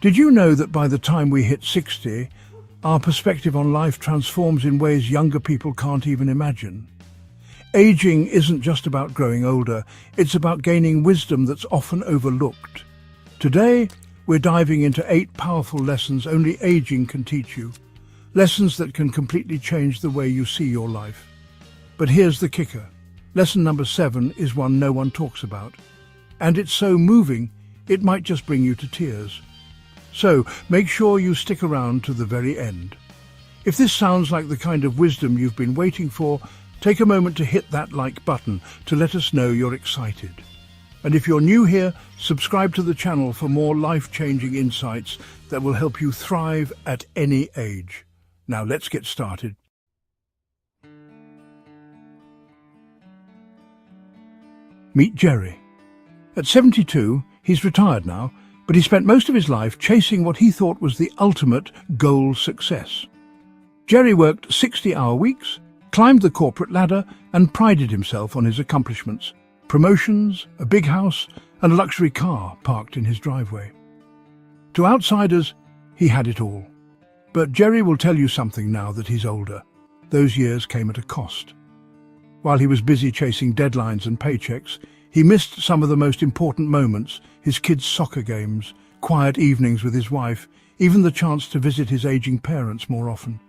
Did you know that by the time we hit 60, our perspective on life transforms in ways younger people can't even imagine? Aging isn't just about growing older, it's about gaining wisdom that's often overlooked. Today, we're diving into 8 powerful lessons only aging can teach you. Lessons that can completely change the way you see your life. But here's the kicker. Lesson number 7 is one no one talks about. And it's so moving, it might just bring you to tears. So, make sure you stick around to the very end. If this sounds like the kind of wisdom you've been waiting for, take a moment to hit that like button to let us know you're excited. And if you're new here, subscribe to the channel for more life-changing insights that will help you thrive at any age. Now let's get started. Meet Jerry. At 72, he's retired now, but he spent most of his life chasing what he thought was the ultimate goal success. Jerry worked 60-hour weeks, climbed the corporate ladder, and prided himself on his accomplishments. Promotions, a big house, and a luxury car parked in his driveway. To outsiders, he had it all. But Jerry will tell you something now that he's older. Those years came at a cost. While he was busy chasing deadlines and paychecks, he missed some of the most important moments, his kids' soccer games, quiet evenings with his wife, even the chance to visit his aging parents more often.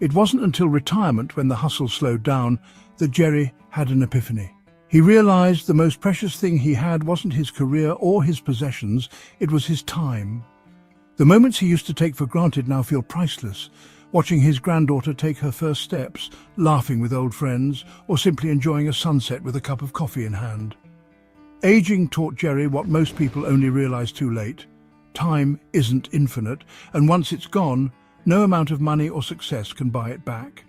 It wasn't until retirement, when the hustle slowed down, that Jerry had an epiphany. He realized the most precious thing he had wasn't his career or his possessions, it was his time. The moments he used to take for granted now feel priceless, watching his granddaughter take her first steps, laughing with old friends, or simply enjoying a sunset with a cup of coffee in hand. Aging taught Jerry what most people only realize too late. Time isn't infinite, and once it's gone, no amount of money or success can buy it back.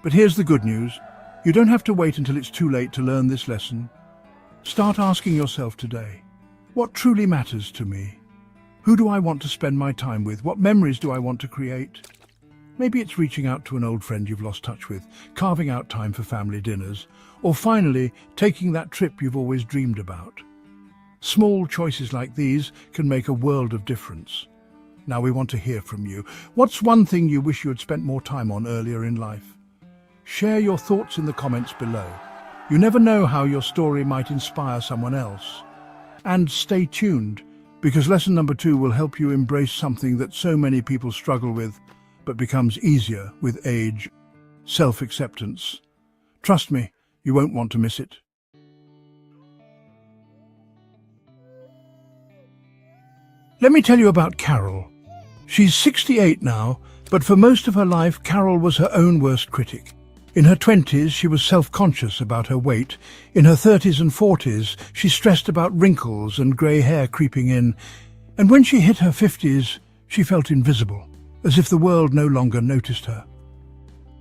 But here's the good news. You don't have to wait until it's too late to learn this lesson. Start asking yourself today, what truly matters to me? Who do I want to spend my time with? What memories do I want to create? Maybe it's reaching out to an old friend you've lost touch with, carving out time for family dinners, or finally taking that trip you've always dreamed about. Small choices like these can make a world of difference. Now we want to hear from you. What's one thing you wish you had spent more time on earlier in life? Share your thoughts in the comments below. You never know how your story might inspire someone else. And stay tuned, because lesson number 2 will help you embrace something that so many people struggle with, but becomes easier with age: self-acceptance. Trust me, you won't want to miss it. Let me tell you about Carol. She's 68 now, but for most of her life, Carol was her own worst critic. In her 20s, she was self-conscious about her weight. In her 30s and 40s, she stressed about wrinkles and grey hair creeping in. And when she hit her 50s, she felt invisible, as if the world no longer noticed her.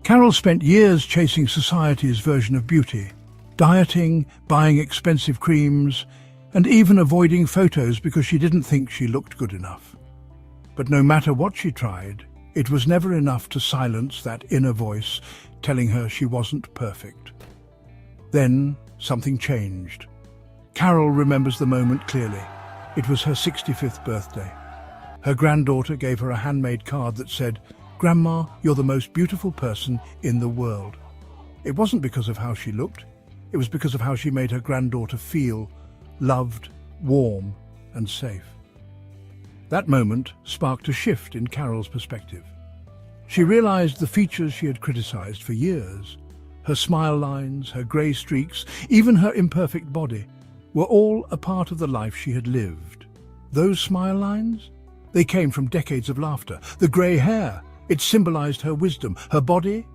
Carol spent years chasing society's version of beauty, dieting, buying expensive creams, and even avoiding photos because she didn't think she looked good enough. But no matter what she tried, it was never enough to silence that inner voice telling her she wasn't perfect. Then something changed. Carol remembers the moment clearly. It was her 65th birthday. Her granddaughter gave her a handmade card that said, "Grandma, you're the most beautiful person in the world." It wasn't because of how she looked. It was because of how she made her granddaughter feel loved, warm, and safe. That moment sparked a shift in Carol's perspective. She realized the features she had criticized for years, her smile lines, her grey streaks, even her imperfect body, were all a part of the life she had lived. Those smile lines? They came from decades of laughter. The grey hair, it symbolized her wisdom. Her body?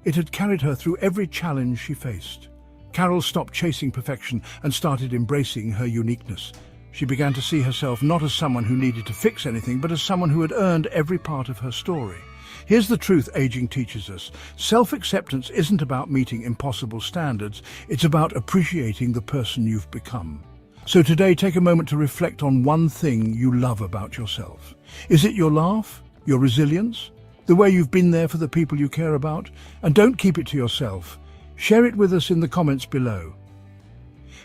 It had carried her through every challenge she faced. Carol stopped chasing perfection and started embracing her uniqueness. She began to see herself not as someone who needed to fix anything, but as someone who had earned every part of her story. Here's the truth aging teaches us. Self-acceptance isn't about meeting impossible standards, it's about appreciating the person you've become. So today, take a moment to reflect on one thing you love about yourself. Is it your laugh, your resilience, the way you've been there for the people you care about? And don't keep it to yourself. Share it with us in the comments below.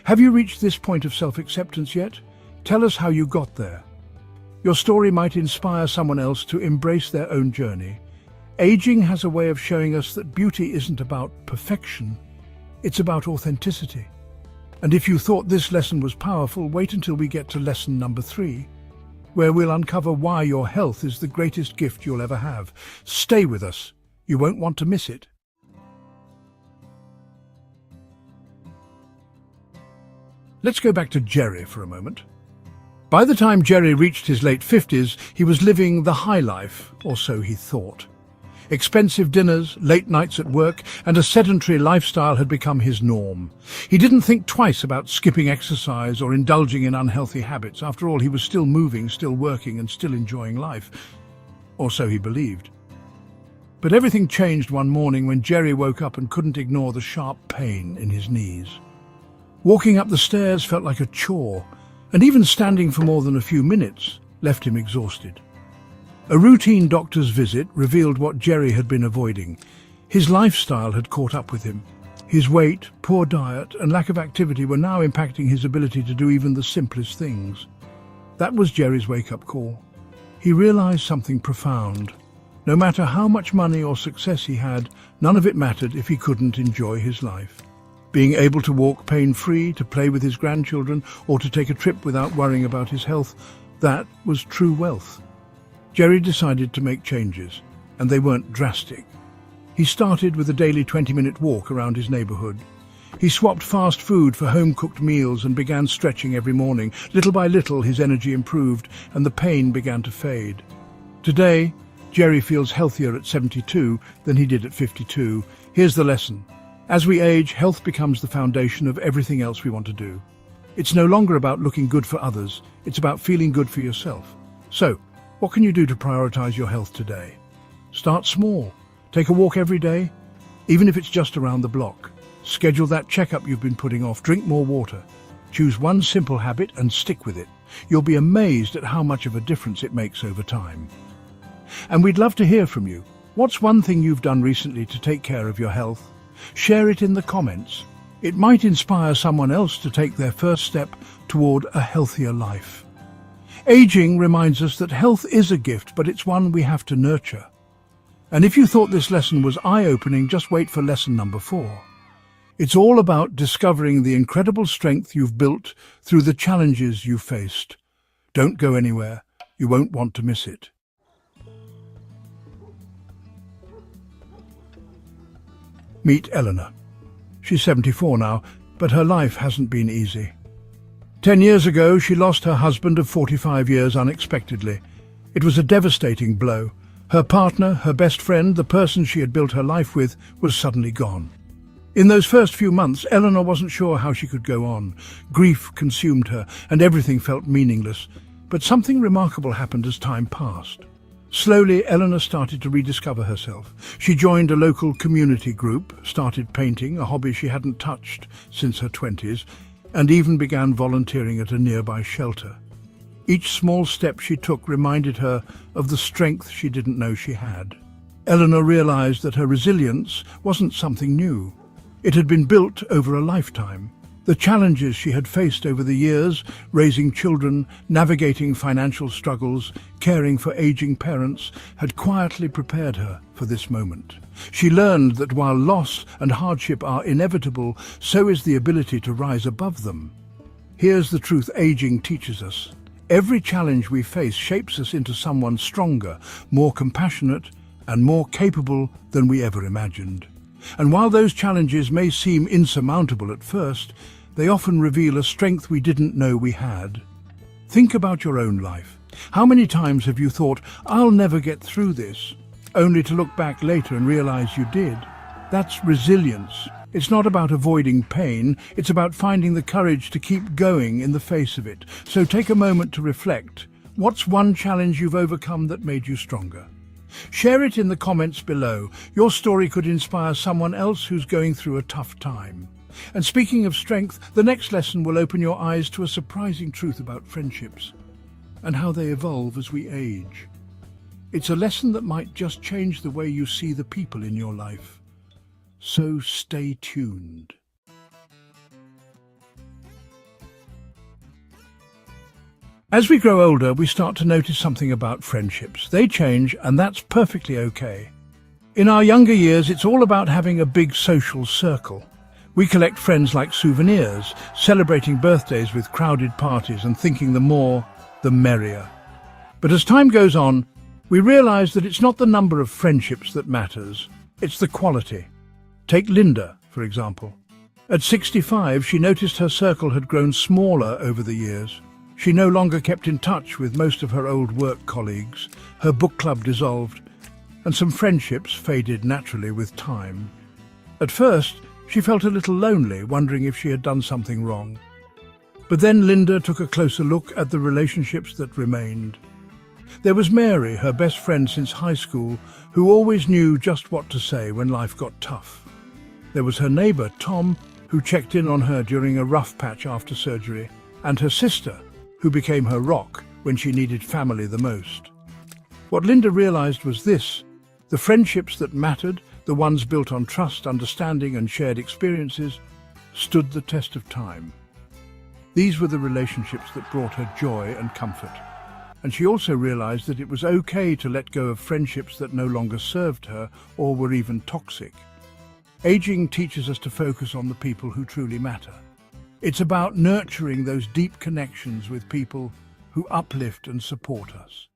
Have you reached this point of self-acceptance yet? Tell us how you got there. Your story might inspire someone else to embrace their own journey. Aging has a way of showing us that beauty isn't about perfection, it's about authenticity. And if you thought this lesson was powerful, wait until we get to lesson number 3, where we'll uncover why your health is the greatest gift you'll ever have. Stay with us. You won't want to miss it. Let's go back to Jerry for a moment. By the time Jerry reached his late 50s, he was living the high life, or so he thought. Expensive dinners, late nights at work, and a sedentary lifestyle had become his norm. He didn't think twice about skipping exercise or indulging in unhealthy habits. After all, he was still moving, still working, and still enjoying life. Or so he believed. But everything changed one morning when Jerry woke up and couldn't ignore the sharp pain in his knees. Walking up the stairs felt like a chore, and even standing for more than a few minutes left him exhausted. A routine doctor's visit revealed what Jerry had been avoiding. His lifestyle had caught up with him. His weight, poor diet, and lack of activity were now impacting his ability to do even the simplest things. That was Jerry's wake-up call. He realized something profound. No matter how much money or success he had, none of it mattered if he couldn't enjoy his life. Being able to walk pain-free, to play with his grandchildren, or to take a trip without worrying about his health, that was true wealth. Jerry decided to make changes, and they weren't drastic. He started with a daily 20-minute walk around his neighborhood. He swapped fast food for home-cooked meals and began stretching every morning. Little by little, his energy improved, and the pain began to fade. Today, Jerry feels healthier at 72 than he did at 52. Here's the lesson. As we age, health becomes the foundation of everything else we want to do. It's no longer about looking good for others, it's about feeling good for yourself. So, what can you do to prioritize your health today? Start small. Take a walk every day, even if it's just around the block. Schedule that checkup you've been putting off. Drink more water. Choose one simple habit and stick with it. You'll be amazed at how much of a difference it makes over time. And we'd love to hear from you. What's one thing you've done recently to take care of your health? Share it in the comments. It might inspire someone else to take their first step toward a healthier life. Aging reminds us that health is a gift, but it's one we have to nurture. And if you thought this lesson was eye-opening, just wait for lesson number 4. It's all about discovering the incredible strength you've built through the challenges you've faced. Don't go anywhere. You won't want to miss it. Meet Eleanor. She's 74 now, but her life hasn't been easy. 10 years ago, she lost her husband of 45 years unexpectedly. It was a devastating blow. Her partner, her best friend, the person she had built her life with, was suddenly gone. In those first few months, Eleanor wasn't sure how she could go on. Grief consumed her, and everything felt meaningless. But something remarkable happened as time passed. Slowly, Eleanor started to rediscover herself. She joined a local community group, started painting, a hobby she hadn't touched since her 20s, and even began volunteering at a nearby shelter. Each small step she took reminded her of the strength she didn't know she had. Eleanor realized that her resilience wasn't something new. It had been built over a lifetime. The challenges she had faced over the years, raising children, navigating financial struggles, caring for aging parents, had quietly prepared her for this moment. She learned that while loss and hardship are inevitable, so is the ability to rise above them. Here's the truth aging teaches us. Every challenge we face shapes us into someone stronger, more compassionate, and more capable than we ever imagined. And while those challenges may seem insurmountable at first, they often reveal a strength we didn't know we had. Think about your own life. How many times have you thought, "I'll never get through this," only to look back later and realize you did? That's resilience. It's not about avoiding pain, it's about finding the courage to keep going in the face of it. So take a moment to reflect. What's one challenge you've overcome that made you stronger? Share it in the comments below. Your story could inspire someone else who's going through a tough time. And speaking of strength, the next lesson will open your eyes to a surprising truth about friendships and how they evolve as we age. It's a lesson that might just change the way you see the people in your life. So stay tuned. As we grow older, we start to notice something about friendships. They change, and that's perfectly okay. In our younger years, it's all about having a big social circle. We collect friends like souvenirs, celebrating birthdays with crowded parties and thinking the more, the merrier. But as time goes on, we realize that it's not the number of friendships that matters, it's the quality. Take Linda, for example. At 65, she noticed her circle had grown smaller over the years. She no longer kept in touch with most of her old work colleagues, her book club dissolved, and some friendships faded naturally with time. At first, she felt a little lonely, wondering if she had done something wrong. But then Linda took a closer look at the relationships that remained. There was Mary, her best friend since high school, who always knew just what to say when life got tough. There was her neighbour, Tom, who checked in on her during a rough patch after surgery, and her sister, who became her rock when she needed family the most. What Linda realized was this: the friendships that mattered, the ones built on trust, understanding and shared experiences, stood the test of time. These were the relationships that brought her joy and comfort. And she also realized that it was okay to let go of friendships that no longer served her or were even toxic. Aging teaches us to focus on the people who truly matter. It's about nurturing those deep connections with people who uplift and support us.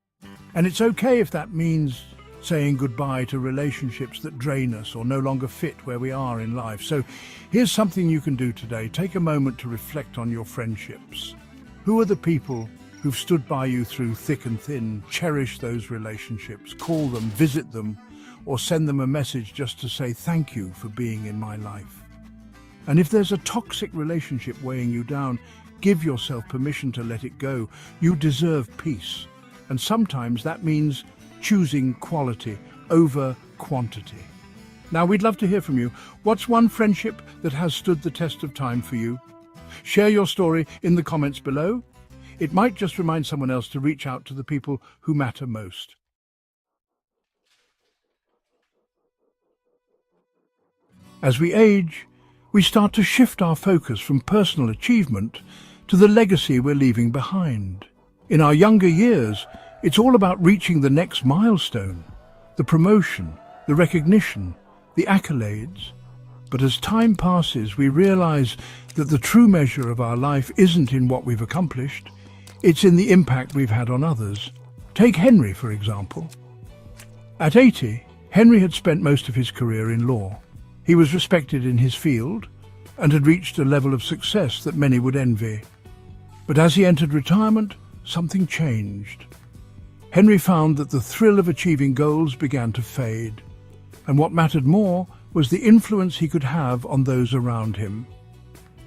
And it's okay if that means saying goodbye to relationships that drain us or no longer fit where we are in life. So here's something you can do today. Take a moment to reflect on your friendships. Who are the people who've stood by you through thick and thin? Cherish those relationships. Call them, visit them, or send them a message just to say thank you for being in my life. And if there's a toxic relationship weighing you down, give yourself permission to let it go. You deserve peace. And sometimes that means choosing quality over quantity. Now, we'd love to hear from you. What's one friendship that has stood the test of time for you? Share your story in the comments below. It might just remind someone else to reach out to the people who matter most. As we age, we start to shift our focus from personal achievement to the legacy we're leaving behind. In our younger years, it's all about reaching the next milestone, the promotion, the recognition, the accolades. But as time passes, we realize that the true measure of our life isn't in what we've accomplished, it's in the impact we've had on others. Take Henry, for example. At 80, Henry had spent most of his career in law. He was respected in his field and had reached a level of success that many would envy. But as he entered retirement, something changed. Henry found that the thrill of achieving goals began to fade, and what mattered more was the influence he could have on those around him.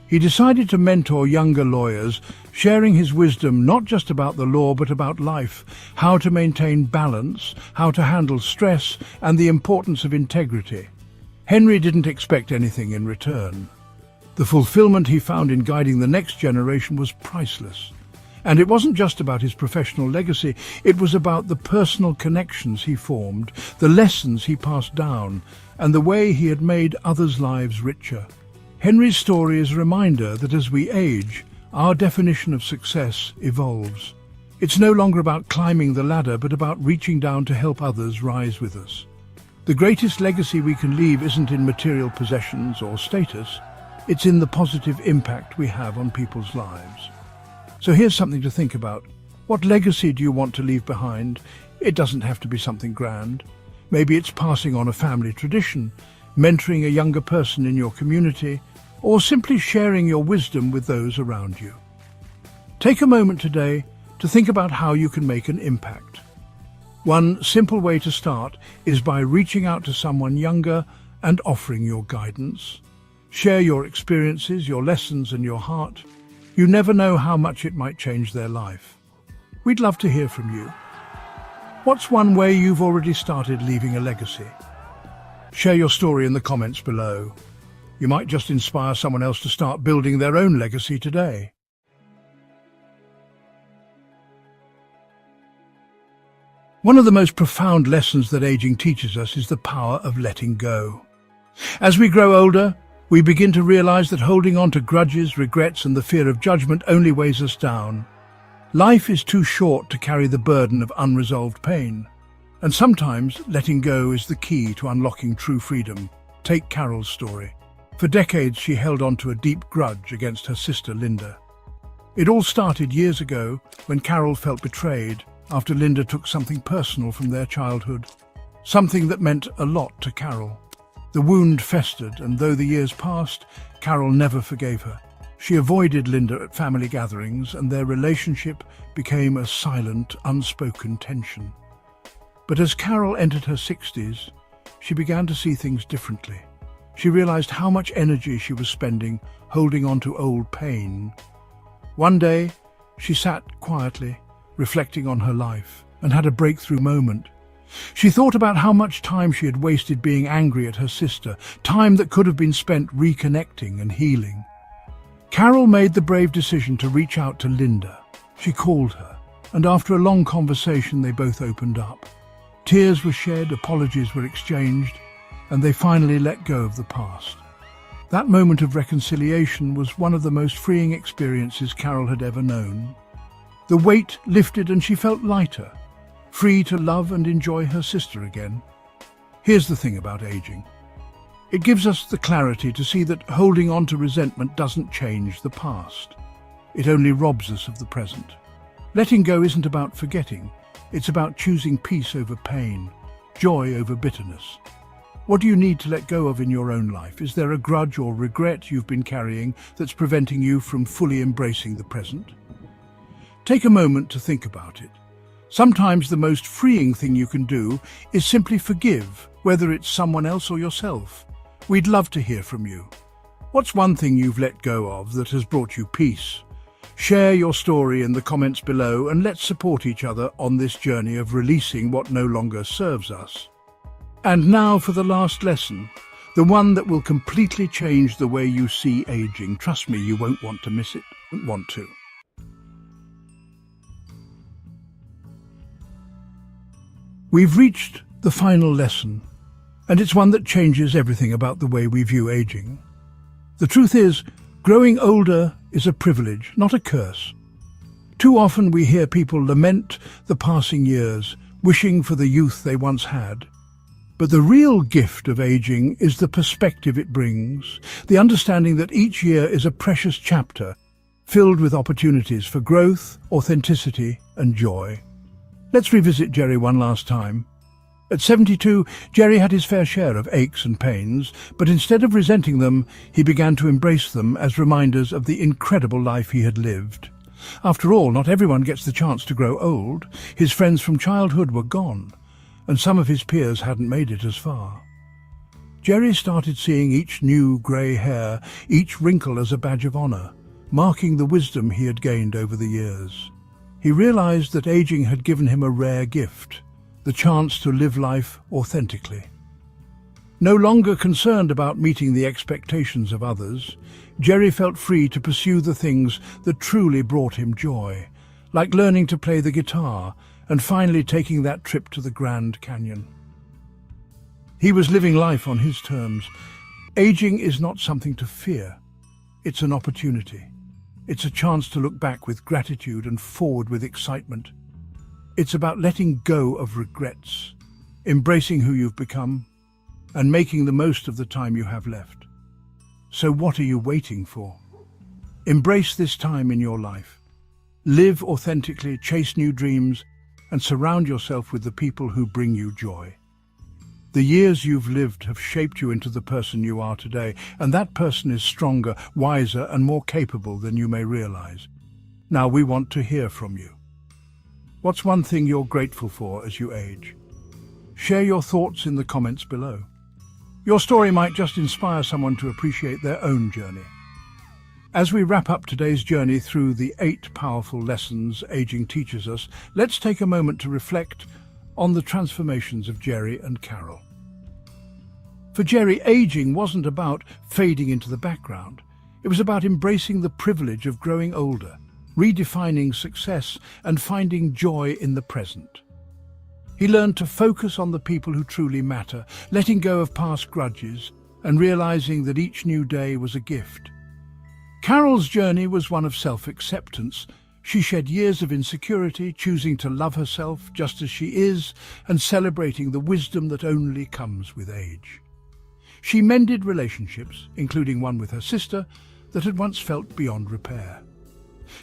He decided to mentor younger lawyers, sharing his wisdom not just about the law but about life, how to maintain balance, how to handle stress, and the importance of integrity. Henry didn't expect anything in return. The fulfillment he found in guiding the next generation was priceless. And it wasn't just about his professional legacy, it was about the personal connections he formed, the lessons he passed down, and the way he had made others' lives richer. Henry's story is a reminder that as we age, our definition of success evolves. It's no longer about climbing the ladder, but about reaching down to help others rise with us. The greatest legacy we can leave isn't in material possessions or status, it's in the positive impact we have on people's lives. So here's something to think about. What legacy do you want to leave behind? It doesn't have to be something grand. Maybe it's passing on a family tradition, mentoring a younger person in your community, or simply sharing your wisdom with those around you. Take a moment today to think about how you can make an impact. One simple way to start is by reaching out to someone younger and offering your guidance. Share your experiences, your lessons, and your heart. You never know how much it might change their life. We'd love to hear from you. What's one way you've already started leaving a legacy? Share your story in the comments below. You might just inspire someone else to start building their own legacy today. One of the most profound lessons that aging teaches us is the power of letting go. As we grow older, we begin to realize that holding on to grudges, regrets, and the fear of judgment only weighs us down. Life is too short to carry the burden of unresolved pain, and sometimes letting go is the key to unlocking true freedom. Take Carol's story. For decades she held on to a deep grudge against her sister Linda. It all started years ago when Carol felt betrayed after Linda took something personal from their childhood, something that meant a lot to Carol. The wound festered, and though the years passed, Carol never forgave her. She avoided Linda at family gatherings, and their relationship became a silent, unspoken tension. But as Carol entered her 60s, she began to see things differently. She realized how much energy she was spending holding on to old pain. One day, she sat quietly, reflecting on her life, and had a breakthrough moment. She thought about how much time she had wasted being angry at her sister, time that could have been spent reconnecting and healing. Carol made the brave decision to reach out to Linda. She called her, and after a long conversation they both opened up. Tears were shed, apologies were exchanged, and they finally let go of the past. That moment of reconciliation was one of the most freeing experiences Carol had ever known. The weight lifted and she felt lighter, free to love and enjoy her sister again. Here's the thing about aging. It gives us the clarity to see that holding on to resentment doesn't change the past. It only robs us of the present. Letting go isn't about forgetting. It's about choosing peace over pain, joy over bitterness. What do you need to let go of in your own life? Is there a grudge or regret you've been carrying that's preventing you from fully embracing the present? Take a moment to think about it. Sometimes the most freeing thing you can do is simply forgive, whether it's someone else or yourself. We'd love to hear from you. What's one thing you've let go of that has brought you peace? Share your story in the comments below, and let's support each other on this journey of releasing what no longer serves us. And now for the last lesson, the one that will completely change the way you see aging. Trust me, you won't want to miss it. Won't want to. We've reached the final lesson, and it's one that changes everything about the way we view aging. The truth is, growing older is a privilege, not a curse. Too often we hear people lament the passing years, wishing for the youth they once had. But the real gift of aging is the perspective it brings, the understanding that each year is a precious chapter, filled with opportunities for growth, authenticity, and joy. Let's revisit Jerry one last time. At 72, Jerry had his fair share of aches and pains, but instead of resenting them, he began to embrace them as reminders of the incredible life he had lived. After all, not everyone gets the chance to grow old. His friends from childhood were gone, and some of his peers hadn't made it as far. Jerry started seeing each new grey hair, each wrinkle as a badge of honor, marking the wisdom he had gained over the years. He realized that aging had given him a rare gift, the chance to live life authentically. No longer concerned about meeting the expectations of others, Jerry felt free to pursue the things that truly brought him joy, like learning to play the guitar and finally taking that trip to the Grand Canyon. He was living life on his terms. Aging is not something to fear. It's an opportunity. It's a chance to look back with gratitude and forward with excitement. It's about letting go of regrets, embracing who you've become, and making the most of the time you have left. So what are you waiting for? Embrace this time in your life. Live authentically, chase new dreams, and surround yourself with the people who bring you joy. The years you've lived have shaped you into the person you are today, and that person is stronger, wiser, and more capable than you may realize. Now we want to hear from you. What's one thing you're grateful for as you age? Share your thoughts in the comments below. Your story might just inspire someone to appreciate their own journey. As we wrap up today's journey through the 8 powerful lessons aging teaches us, let's take a moment to reflect on the transformations of Jerry and Carol. For Jerry, aging wasn't about fading into the background. It was about embracing the privilege of growing older, redefining success, and finding joy in the present. He learned to focus on the people who truly matter, letting go of past grudges and realizing that each new day was a gift. Carol's journey was one of self-acceptance, She shed years of insecurity, choosing to love herself just as she is and celebrating the wisdom that only comes with age. She mended relationships, including one with her sister, that had once felt beyond repair.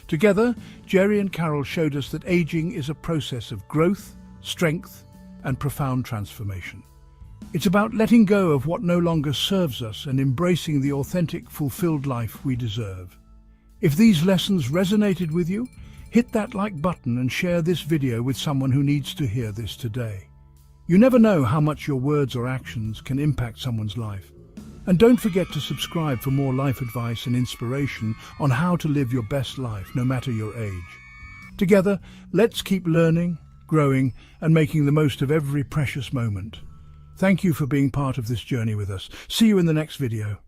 Together, Jerry and Carol showed us that aging is a process of growth, strength, and profound transformation. It's about letting go of what no longer serves us and embracing the authentic, fulfilled life we deserve. If these lessons resonated with you, hit that like button and share this video with someone who needs to hear this today. You never know how much your words or actions can impact someone's life. And don't forget to subscribe for more life advice and inspiration on how to live your best life, no matter your age. Together, let's keep learning, growing, and making the most of every precious moment. Thank you for being part of this journey with us. See you in the next video.